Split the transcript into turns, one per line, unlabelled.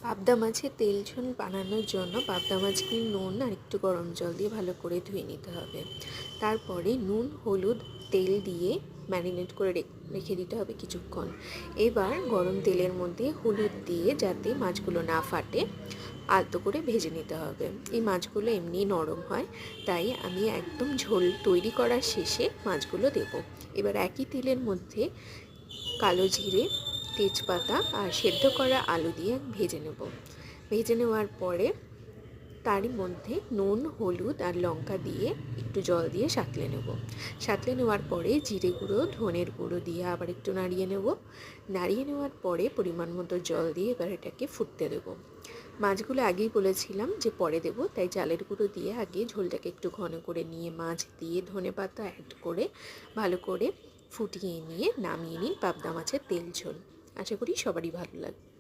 পাবদা মাছের তেল ঝোল বানানোর জন্য পাবদা মাছকে নুন আর একটু গরম জল দিয়ে ভালো করে ধুয়ে নিতে হবে। তারপরে নুন, হলুদ, তেল দিয়ে ম্যারিনেট করে রেখে দিতে হবে কিছুক্ষণ। এবার গরম তেলের মধ্যে হলুদ দিয়ে, যাতে মাছগুলো না ফাটে, আলতো করে ভেজে নিতে হবে। এই মাছগুলো এমনি নরম হয়, তাই আমি একদম ঝোল তৈরি করার শেষে মাছগুলো দেব। এবার একই তেলের মধ্যে কালো জিরে, তেজপাতা আর সেদ্ধ করা আলু দিয়ে ভেজে নেব। ভেজে নেওয়ার পরে তারই মধ্যে নুন, হলুদ আর লঙ্কা দিয়ে একটু জল দিয়ে সাঁতলে নেব। সাঁতলে নেওয়ার পরে জিরে গুঁড়ো, ধনের গুঁড়ো দিয়ে আবার একটু নাড়িয়ে নেব। নাড়িয়ে নেওয়ার পরে পরিমাণ মতো জল দিয়ে এবার এটাকে ফুটতে দেব। মাছগুলো আগেই বলেছিলাম যে পরে দেব, তাই চালের গুঁড়ো দিয়ে আগে ঝোলটাকে একটু ঘন করে নিয়ে মাছ দিয়ে ধনেপাতা অ্যাড করে ভালো করে ফুটিয়ে নিয়ে নামিয়ে নিন পাবদা মাছের তেল ঝোল। আশা করি সবারই ভালো লাগবে।